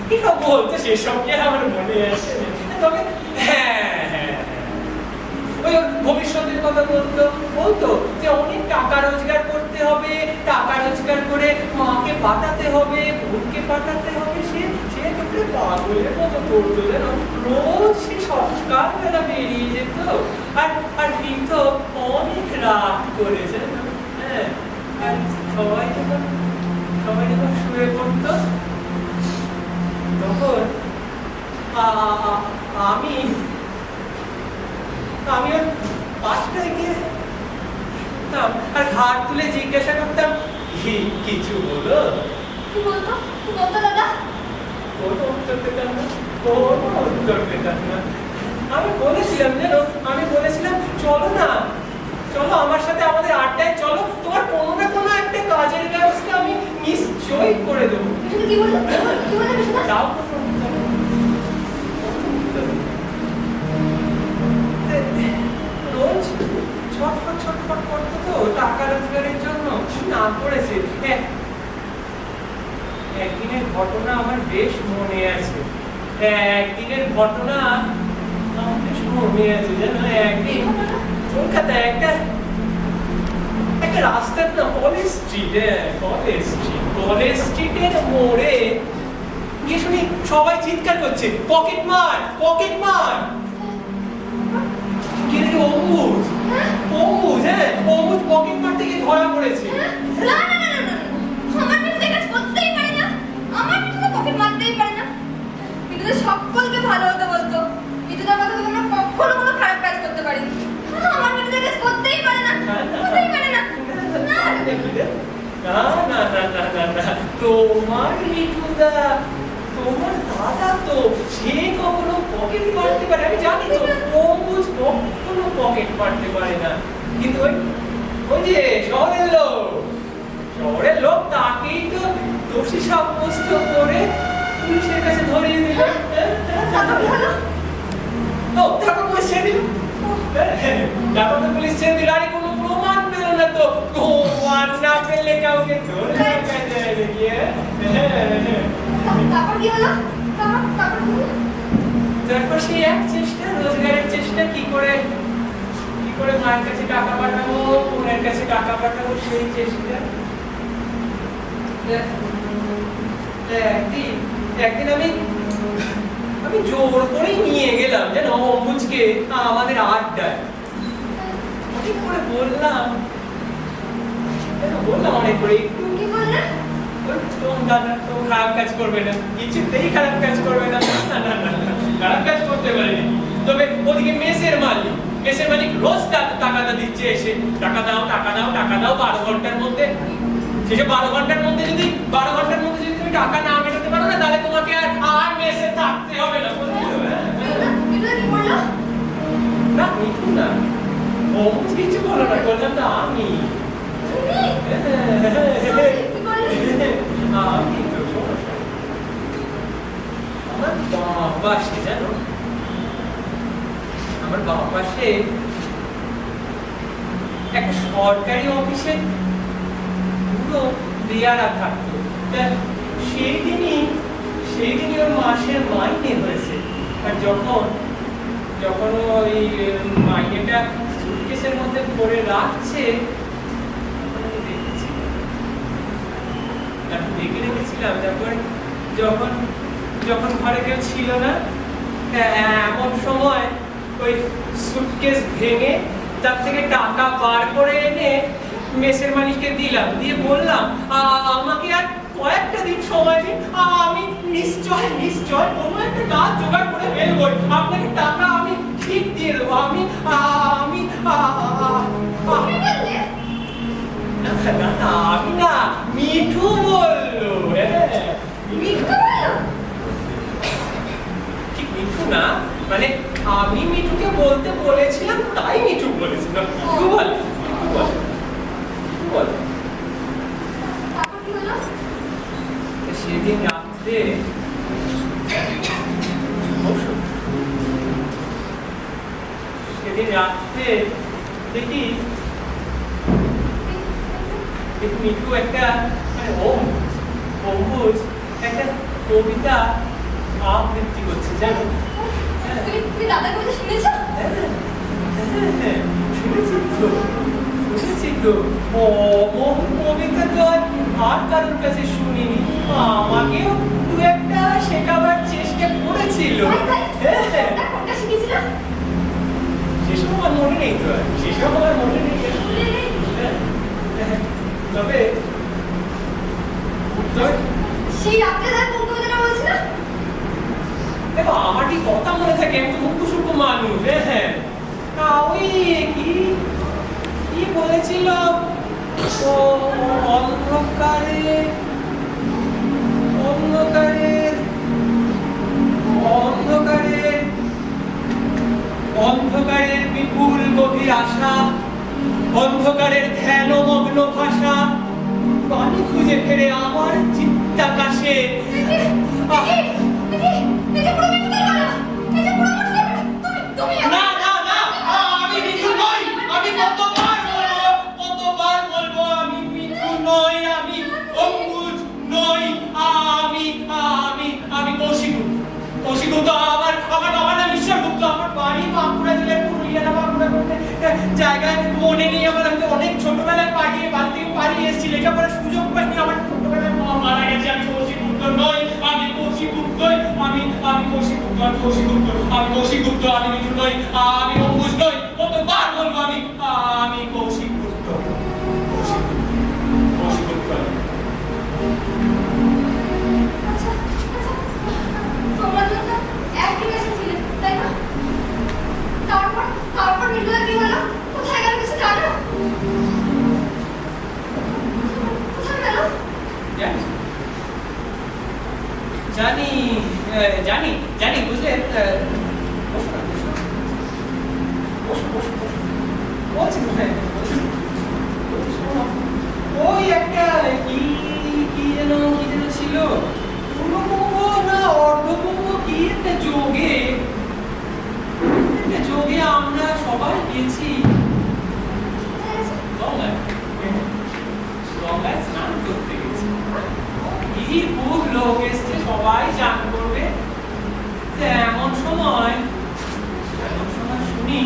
কিসব বলতো সেসব কি আমার মনে আছে? তবে হ্যাঁ হ্যাঁ ওই ভবিষ্যতের কথা বলতো যে অনেক টাকা রোজগার করতে হবে, টাকা রোজগার করে মাকে পাঠাতে হবে, বোনকে পাঠাতে হবে। সে পাগলের মতো করতো যেন, রোজ সে সকালবেলা বেরিয়ে যেত, আর ফিরত অনেক রাত করেছে। হ্যাঁ, আর সবাই যখন শুয়ে পড়তো তখন আমি ওর পাশটায় গিয়ে শুনতাম আর ঘাট তুলে জিজ্ঞাসা করতাম, কিছু বলো? কি বলতো দাদা? কোনো উত্তর পেতাম না। আমি বলেছিলাম চলো আমার সাথে আমাদের আড্ডায় চলো, তোমার কোনো না কোনো একটা কাজের ব্যবস্থা আমি নিশ্চয়ই করে দেবো। কি বললো? তাও রোজ ছটফট করতো তো টাকা রোজগারের জন্য, না করেছে। একদিনের ঘটনা আমার বেশ মনে আছে। জানো, একদিন কলকাতায় একটা রাস্তার না কলেজ স্ট্রিটের মোড়ে গিয়ে শুনি সবাই চিৎকার করছে, পকেট মার। অম্বুজ পকেট মারতে গিয়ে ধরা পড়েছে। সকলকে ভালো হতে বলতো। মিঠুদার কথা তোমরা কখনো কোনো খারাপ কাজ করতে পারিনি। আমার মিঠুদার কাজ করতেই পারে না। তোমার মিঠুদা, তোমার দাদা তো সে কখনো পকেট মারতে পারে? আমি জানি তো, অম্বুজ কখনো পকেট মারতে পারে না। কিন্তু ওই যে শহরের লোক তাকেই তো দোষী সাব্যস্ত করে পুলিশের কাছে ধরিয়ে দিল। তারপর পুলিশ ছেড়ে দিল। আরে কোনো প্রমাণ পেল না তো, প্রমাণ না পেলে কাউকে ধরে রাখা যায় নাকি? তারপর সেই এক চেষ্টা, রোজগারের চেষ্টা, কি করে মায়ের কাছে টাকা পাঠাবো, বোনের কাছে টাকা পাঠাবো, সেই চেষ্টা। একদিন আমি জোর করেই নিয়ে গেলাম যেন অম্বুজকে আমাদের আড্ডায়। অনেক করে বললাম অনেক করে, একটু কি বললে? তো খারাপ কাজ করবে না, কিছুতেই খারাপ কাজ করবে না। খারাপ কাজ করতে পারেনি। তবে ওদিকে মেসের মালিক রোজ টাকাটা দিচ্ছে এসে, টাকা দাও 12 ঘন্টার মধ্যে। শেষে 12 ঘন্টার মধ্যে যদি তুমি টাকা না মেটাতে পারো না, তাহলে তোমাকে আর মেসে থাকতে হবে না। না মিঠু না, অম্বুজ কিছু বলো না, বললাম না আমি আমার বাপাসে, জানো, আমার বাপাসে একটা সরকারি অফিসে পুরো দেয়ারা থাকতো। সেই দিনই ওর মাসের মাইনে হয়েছে। আর যখন ওই মাইনেটা সুটকেসের মধ্যে ভরে রাখছে, দেখে রেখেছিলাম। তারপর যখন ঘরে কেউ ছিল না, এমন সময় ওই সুটকেস ভেঙে তার থেকে টাকা বার করে এনে মেসের মালিককে দিলাম, দিয়ে বললাম, আমাকে আর কয়েকটা দিন সময় দিন, আমি নিশ্চয় কোনো একটা কাজ জোগাড় করে ফেলবো, আপনাকে টাকা আমি ঠিক দিয়ে দেবো। আমি না, মিঠু বললো। ঠিক মিঠু না, মানে আমি মিঠুকে বলতে বলেছিলাম, তাই মিঠু বলেছিলাম। সেদিন রাত্রে দেখি মিঠু একটা অম্বুজ একটা কবিতা আবৃত্তি করছে জানো। তুমি দাদার কথা শুনেছো? শুনেছি তো কবিতা তো আর কারোর কাছে শুনিনি, আমাকেও দু একটা শেখাবার চেষ্টা করেছিল। কোনটা শিখেছিল? সেসব আমার মনে নেই তো, সেসব আমার মনে নেই। তবে সেই রাত্রে তার কোন কবিতাটা বলছিল? দেখো আমার কি কথা মনে থাকে, আমি তো মুখ্য সূক্ষ্ম মানুষ। হ্যাঁ ওই কি কি বলেছিল, ও অন্ধকারের অন্ধকারের অন্ধকারের অন্ধকারের বিপুল গভীর আশা, অন্ধকারের ধ্যানমগ্ন ভাষা, পানি খুঁজে ফেরে আমার চিত্তাকাশে। না না না, আমি মিঠুন নই, আমি কতবার বলবো আমি মিঠুন নই, আমি অম্বুজ নই, আমি কৌশিকগুপ্ত। আমার বাবার নাম ঈশ্বরগুপ্ত, আমার বাড়ি বাঁকুড়া জেলার পুরুলিয়া না বাঁকুড়া করতে জায়গায় মনে নেই আমার। আমি তো অনেক ছোটবেলায় বাড়ি থেকে পালিয়ে এসেছি, লেখাপড়ার সুযোগ পাইনি। আমার ছোটবেলায় মা মারা গেছে। আমি কৌশিকগুপ্ত নই, আমি কৌশিকগুপ্তই, আমি কৌশিকগুপ্ত, আমি কৌশিকগুপ্ত, আমি কৌশিকগুপ্ত, আমি মিঠুন নই, আমি অম্বুজ নই। কতবার বলবো আমি কৌশিকগুপ্ত, কৌশিকগুপ্ত। আচ্ছা তোমরা তো একই ক্লাসে ছিলে তাই না? তারপর মৃদুলা কি হলো? কোথায় গেল কিছু জানো? কোথায় গেল? জানি জানি জানি বুঝলে। ওই একটা কি যেন ছিল, পূর্ণকুম্ভ না অর্ধকুম্ভ, কি একটা যোগে আমরা সবাই গেছি গঙ্গায় স্নান করতে গেছি। বীরপুর লোক এসছে, সবাই চান করবে। এমন সময় শুনি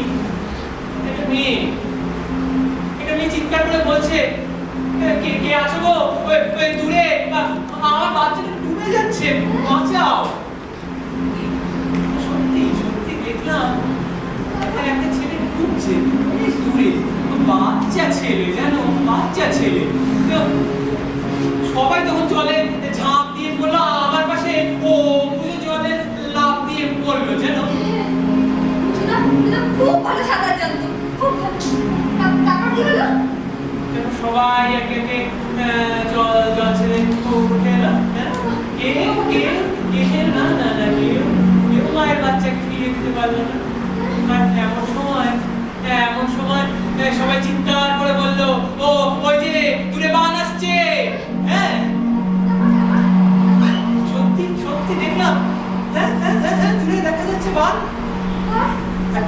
একটা মেয়ে চিৎকার করে বলছে, কে আছো গো ওই দূরে, আমার বাচ্চাটা ডুবে যাচ্ছে, বাঁচাও। সত্যি দেখলাম একটা ছেলে ডুবছে অনেক দূরে, বাচ্চা ছেলে জানো, বাচ্চা ছেলে। সবাই তখন জলে ঝাঁপ দিয়ে পড়লো, আমার পাশে ও জলে লাফ দিয়ে পড়লো জানো। খুব ভালো সাঁতার জানতো, খুব ভালো। তারপর কি হলো? সবাই একে একে জল ছেড়ে উঠে এলো। কেউ মায়ের বাচ্চাকে ফিরিয়ে দিতে পারলো না। আর এমন সময় সবাই চিৎকার করে বললো, ও ওই যে দূরে বান আসছে। হ্যাঁ সত্যি দেখলাম, হ্যাঁ দূরে দেখা যাচ্ছে বান।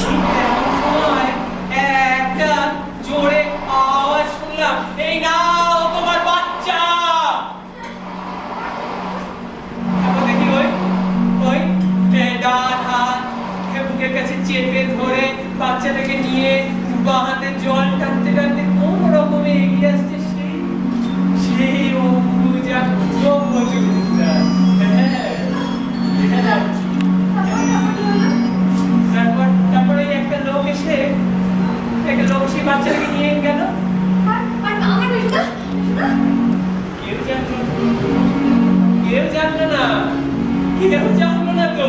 ঠিক এমন সময় একটা জোরে আওয়াজ শুনলাম, এই নাও তোমার বাচ্চা। দেখি ওই ডান হাত বুকের কাছে চেপে ধরে বাচ্চাটাকে নিয়ে বাঁ হাতে জল টানতে টানতে কোন রকমে এগিয়ে আসছে সেই অম্বুজা। তারপরে একটা লোক এসে সেই বাচ্চাটাকে নিয়ে গেল। কেউ জানলো না তো।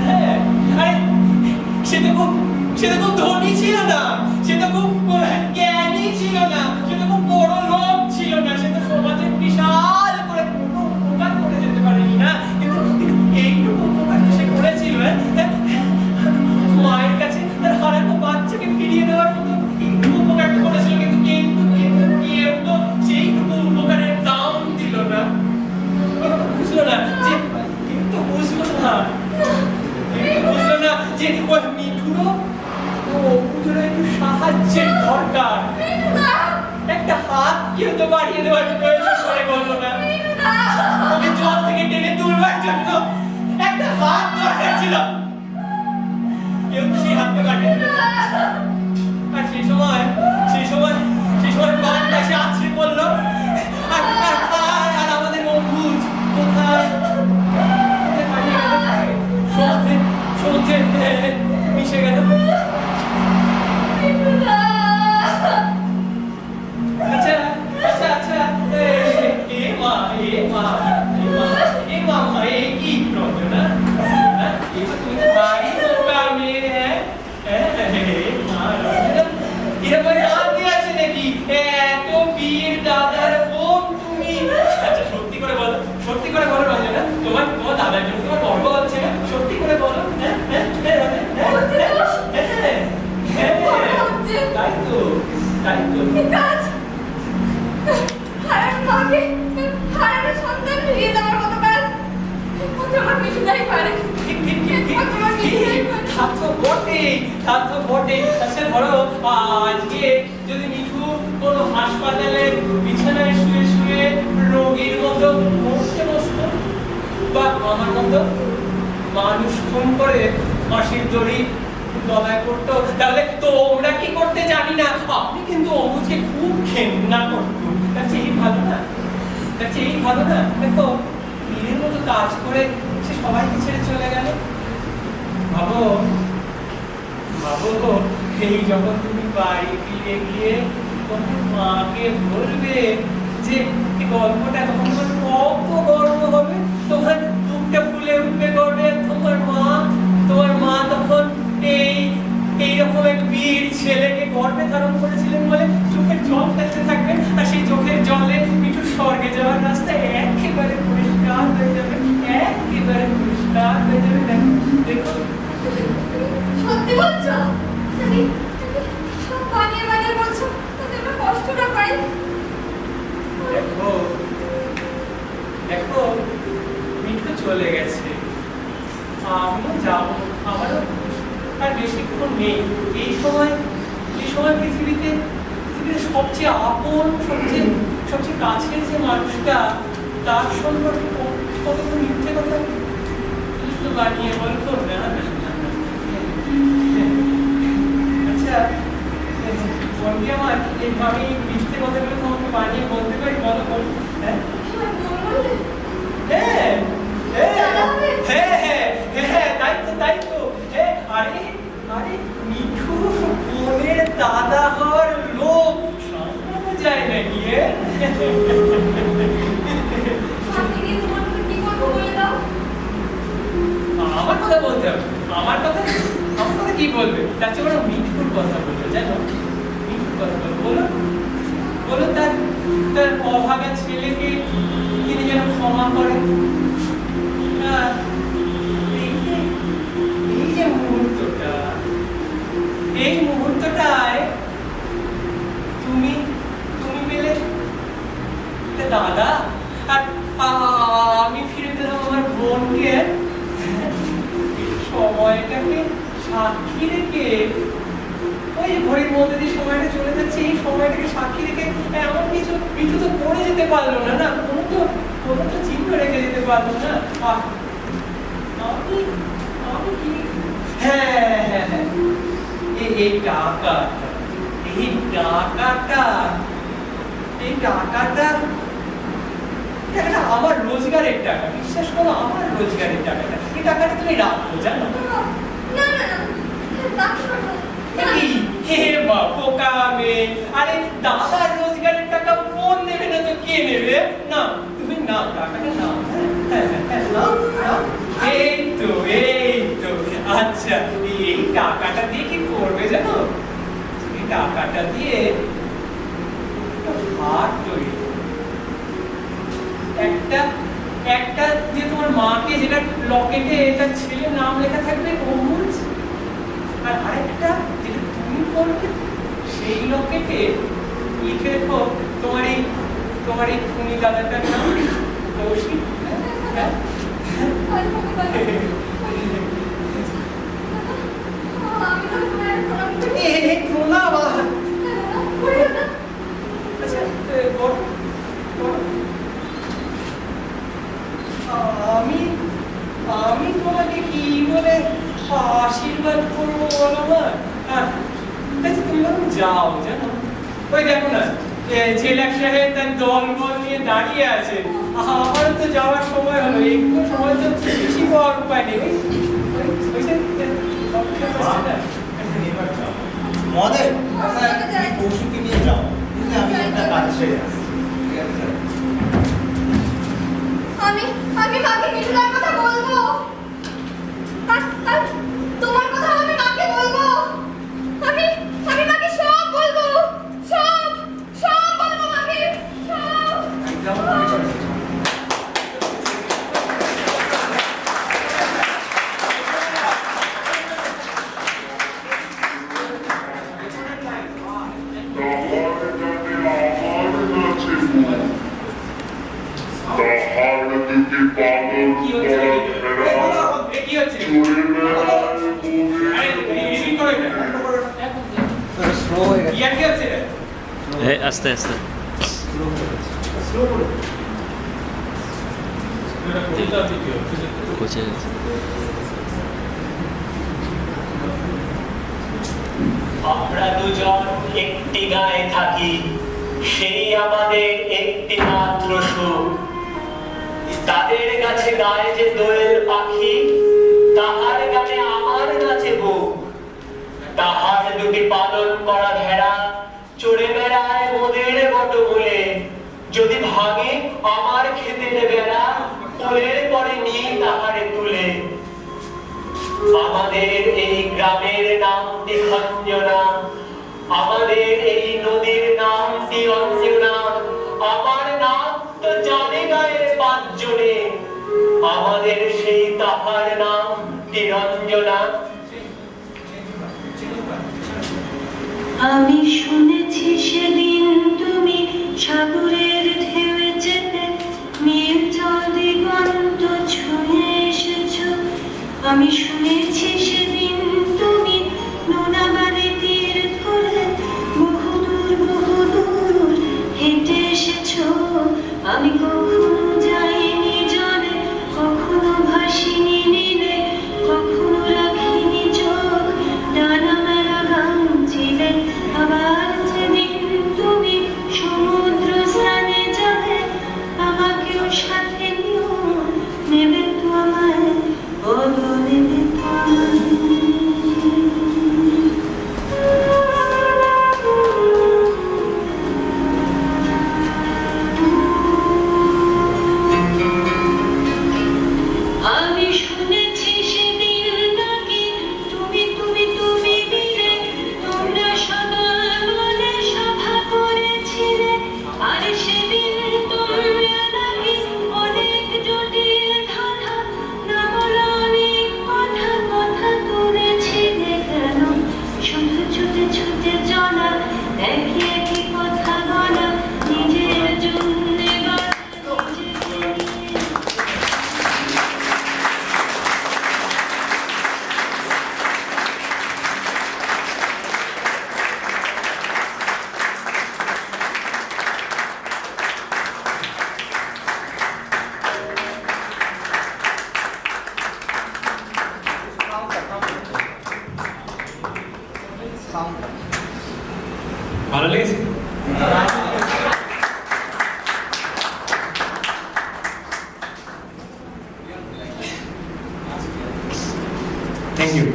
হ্যাঁ আরে সে তো খুব ধনী ছিল না, সে তো খুব জ্ঞানী ছিল না, সে তো খুব বড় লোক ছিল না, সে তো সমাজের বিশাল করে উপকার করে যেতে পারেনি না, কিন্তু এইটুকু উপকার তো সে করেছিল। মায়ের কাছে তার হারানো বাচ্চাকে ফিরিয়ে দেওয়ার মতো উপকার তো করেছিল, কিন্তু কেউ তো সেইটুকু উপকারের দাম দিল না, বুঝলো না যে বুঝলো না যে ওই মিঠুরও একটু সাহায্যের দরকার। একটা হাত কেউ তো বাড়িয়ে দেওয়ার প্রয়োজন করে বললো না, ওকে জল থেকে টেনে তুলবার জন্য একটা হাত মিঠুদাই পারে। তা তো বটেই। আচ্ছা ধরো আজকে যদি মিঠু কোনো হাসপাতালে বিছানায় শুয়ে শুয়ে রোগীর মতো মরতে বসতো, বা আমার মতো মানুষ খুন করে ফাঁসির দড়ি গলায় পড়তো, তাহলে তোমরা কি করতে জানি না, আপনি কিন্তু অমুজকে খুব ঘেন্না করতো। তার চেয়ে ভালো না, দেখো বীরের মতো কাজ করে সে সবাইকে ছেড়ে চলে গেল। ভাবো এই যখন তুমি বাড়ি ফিরে গিয়ে তোমার মাকে বলবে যে এই গল্পটা, তখন তোমার কত গর্ব হবে, তোমার বুকটা ফুলে উঠবে গর্বে। তোমার মা তখন এইরকম এক বীর ছেলেকে গর্বে ধারণ করেছিলেন বলে চোখের জল ফেলতে থাকবেন, আর সেই চোখের জলে মিঠু স্বর্গে যাওয়ার রাস্তা একেবারে পরিষ্কার হয়ে যাবে। দেখো সত্যি বলছো? তুমি সব বানিয়ে বলছো, তাতে আমরা কষ্টটা পাই। দেখো মিঠু চলে গেছে, আমিও যাবো, আমারও আর বেশিক্ষণ নেই। এই সময় পৃথিবীতে সবচেয়ে আপন, সবচেয়ে কাছের যে মানুষটা, তার সম্পর্কে কতগুলো মিথ্যে কথা শুধু বানিয়ে বলবো না। আচ্ছা বলবি আমার, আমি মিথ্যে কথাগুলো তোমাকে বানিয়ে বলতে পারি? বলো। হ্যাঁ, তাই তো। আরে মিঠু বোনের দাদা হওয়ার লোক সামলানো যায় নাকি? আমার কথা বলতে হবে, আমার কথা কি বলবে? তার চেয়ে বড় মিঠুর কথা বলবে, জানো? মিঠুর কথা বলো তার অভাগা ছেলেকে তিনি যেন ক্ষমা করেন। এই মুহূর্তটায় তুমি পেলে দাদা, আর আমি ফিরে পেলাম আমার বোনকে। সময়টাকে সাক্ষী রেখে, ওই ঘড়ির মধ্যে দিয়ে সময়টা চলে যাচ্ছে, এই সময়টাকে সাক্ষী রেখে এমন কিছু তো করে যেতে পারলো না, কোনো তো চিহ্ন রেখে যেতে পারলো না। আমি কি এই টাকাটা আমার রোজগারের টাকা, বিশ্বাস করো, আমার রোজগারের টাকাটা। এই টাকাটা তুমি রাখো, জানো? বোকা মেয়ে, আরে দাদার রোজগারের টাকা বোন নেবে না তো কে নেবে? না, তুমি নাও টাকাটা, নাও। এই তো আচ্ছা, এই টাকাটা দিয়ে কি করবে জানো? এই টাকাটা দিয়ে হার তৈরি, একটা যে তোমার মাকে, যেটা লকেটে তার ছেলের নাম লেখা থাকবে অমুজ, আর আরেকটা যেটা তুমি করবে সেই লকেটে লিখে রেখো তোমার এই খুনি দাদাটার নাম কৌশিক। আমি তোমাকে কি বলে আশীর্বাদ করবো বলো না? তুমি বরং যাও, জানো? ওই দেখো না, জেলার সাহেব তার দলবল নিয়ে দাঁড়িয়ে আছে। আমারও তো যাওয়ার সময় হলো, একটু সময় তো বেশি পাওয়ার উপায় নেই। কৌশিককে নিয়ে যাও, আমি একটা কাজ সেরে আসি। আমি মাকে মিঠুদার কথা বলবো, আর তোমার কথা আমি মাকে বলবো। আমি মাকে সব বলবো, সব বলবো মাকে, সব। The heart কি হচ্ছে নাকি? কি হচ্ছে? আরে রিডিং করো এটা। স্লো হয়ে গেছে ইয়ার কি হচ্ছে এটা? আস্তে আস্তে স্লো করে বুঝে যাচ্ছে। আমরা দুজন একটি গায়ে থাকি, সেই আমাদের একটি মাত্র সুখ। তাদের কাছে গায়ে যে দোয়েল পাখি, তাহার গানে আমার কাছে বুক। তাহার দুটি পালন করা ভেড়া চড়ে বেড়ায় মোদের বটমূলে। যদি ভাঙে আমার ক্ষেতের বেড়া, কোলের পরে নিই তাহারে তুলে। আমাদের এই গ্রামের নামটি খঞ্জনা, আমাদের এই নদীর নামটি অঞ্জনা। আমার নাম তো জানে গায়ের পাঁচজনে, আমাদের সেই তাহার নাম নিরঞ্জনা। আমি শুনেছি সেদিন তুমি সাগরের ঢেউয়ে চেপে নির্জল দিগন্ত ছুঁয়ে এসেছো। আমি শুনেছি সেদিন তুমি নোনাবাড়ি তীর ধরে বহুদূর হেঁটে এসেছো। আমি কখনো যাইনি জলে, কখনো ভাসিনি নীলে, কখনো রাখিনি চোখ ডানা মেলা গান ছিলে। আবার যেদিন তুমি সমুদ্র স্নানে যাবে, আমাকেও সাথে নিও, নেবে তো আমায়, বলো নেবে তো আমায়। আমি শুনেছি সেদিন নাকি তুমি দিলে, তোমরা সদল বলে সভা করেছিলে। আর সেদিন তোমরা নাকি অনেক জটিল ধাঁধা, না বলা অনেক কথা তুলেছিলে। কেন শুধু ছুটে ছুটে চলা, একই কথা বলা, নিজের জন্যে বাঁচা, নিজেকে নিয়ে। সাউন্ড ভালো লেগেছে? Thank you.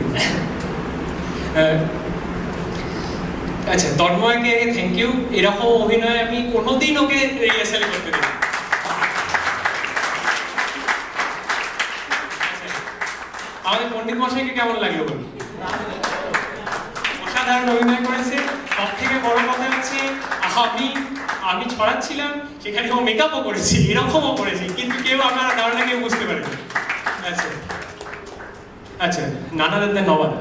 আচ্ছা, তন্ময়কে থ্যাংক ইউ। এরকম অভিনয় আমি কোনোদিন ওকে রিহার্সাল করতে দিই। আমাদের পণ্ডিত মশাইকে কেমন লাগলো বলুন? অসাধারণ অভিনয় করেছে। সব থেকে বড় কথা হচ্ছে আমি ছড়াচ্ছিলাম, সেখানে ও মেকআপও করেছি, এরকমও করেছি, কিন্তু কেউ আমার কারণে কেউ বুঝতে পারেনি। আচ্ছা আচ্ছা, নানাদের নবাদা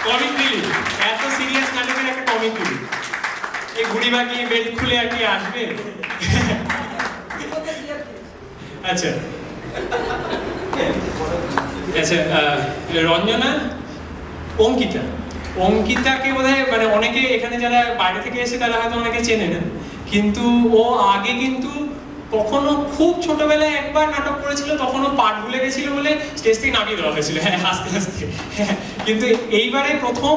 কমিক রিলিজ, এত সিরিয়াস নাটকের একটা কমিক রিলিজ। এই ঘুড়ি বাকি বেল্ট খুলে আর কি আসবে? আচ্ছা আচ্ছা, রঞ্জনা, অঙ্কিতাকে বোধহয় মানে অনেকে এখানে যারা বাইরে থেকে এসে তারা হয়তো অনেকে চেনে না, কিন্তু ও আগে কিন্তু কখনো খুব ছোটবেলায় একবার নাটক করেছিল, তখনও পাঠ ভুলে গেছিল বলে স্টেজ থেকে নামিয়ে দেওয়া হয়েছিল, হ্যাঁ হাসতে হাসতে। কিন্তু এইবারে প্রথম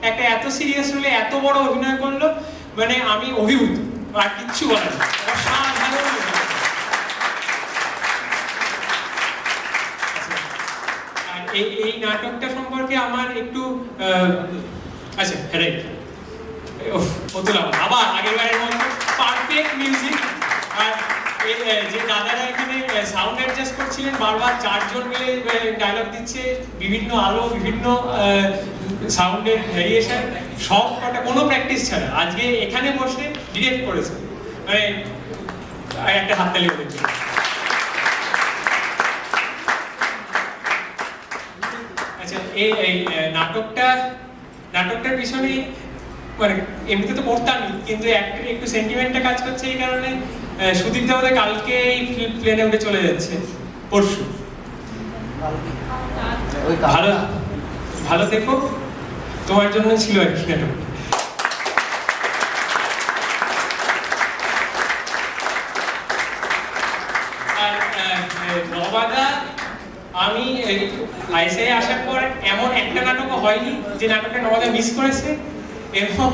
একটা এত সিরিয়াস রোলে এত বড় অভিনয় করলো, মানে আমি অভিভূত, আর কিচ্ছু বলার নেই। অসাধারণ অভিনয়। আর এই নাটকটা সম্পর্কে আমার একটু আচ্ছা রাইট, আবার আগের বারের মতো পারফেক্ট মিউজিক। আর যে দাদারা এখানে সাউন্ড অ্যাডজাস্ট করছিলেন, বারবার চারজন মিলে ডায়লগ দিচ্ছে, বিভিন্ন আলো, বিভিন্ন সাউন্ডের ভ্যারিয়েশন, সব কটা কোনো প্র্যাকটিস ছাড়া আজকে এখানে বসে ডিরেক্ট করেছে, মানে একটা হাততালি হয়েছে। আচ্ছা, এই নাটকটার পিছনে মানে এমনিতে তো পড়তামই, কিন্তু একটু সেন্টিমেন্টটা কাজ করছে এই কারণে সুদীপ দা আমাদের কালকেই প্লেনে উঠে চলে যাচ্ছে, পরশু। ভালো ভালো থেকো, তোমার জন্য ছিল আর কি নাটক। আর নবাদা, আমি আইসিআই আসার পর এমন একটা নাটকও হয়নি যে নাটকটা নবাদা মিস করেছে, এবং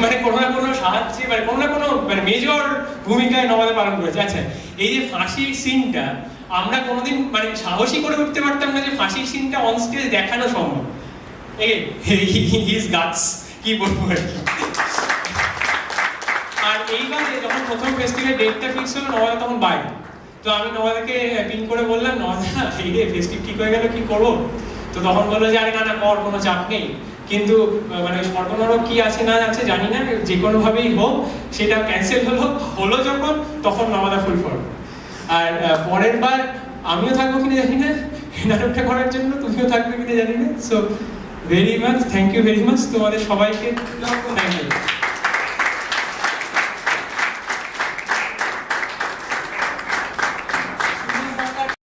মানে কোনো না কোনো সাহায্যে মানে কোনো না কোনো মানে মেজর ভূমিকায় নবাদা পালন করেছে। আচ্ছা, এই যে ফাঁসির সিনটা আমরা কোনোদিন মানে সাহসী করে উঠতে পারতাম না যে ফাঁসির সিনটা অন স্টেজ দেখানো সম্ভব। হিজ গাটস, কি বলবো আর কি। আর এইবারে যখন প্রথম ফেস্টিভ্যাল ডেটটা ফিক্স হলো, নবাদা তখন বাইরে। তো আমি নবাদাকে পিন করে বললাম, নবাদা এই রে ফেস্টিভ ঠিক হয়ে গেল, কি করবো? তো তখন বললো যে আরে না না কর, কোনো চাপ নেই, কিন্তু মানে সর্বনরক কি আছে না আছে জানি না, যে কোনোভাবেই হোক সেটা ক্যান্সেল হলো যখন, তখন নবাদা ফুল ফর। আর পরের বার আমিও থাকবো কিনা জানি না নাটকটা করার জন্য, তুমিও থাকবে কিনা জানি না। So very much, thank you very much তোমাদের সবাইকে, থ্যাংক ইউ।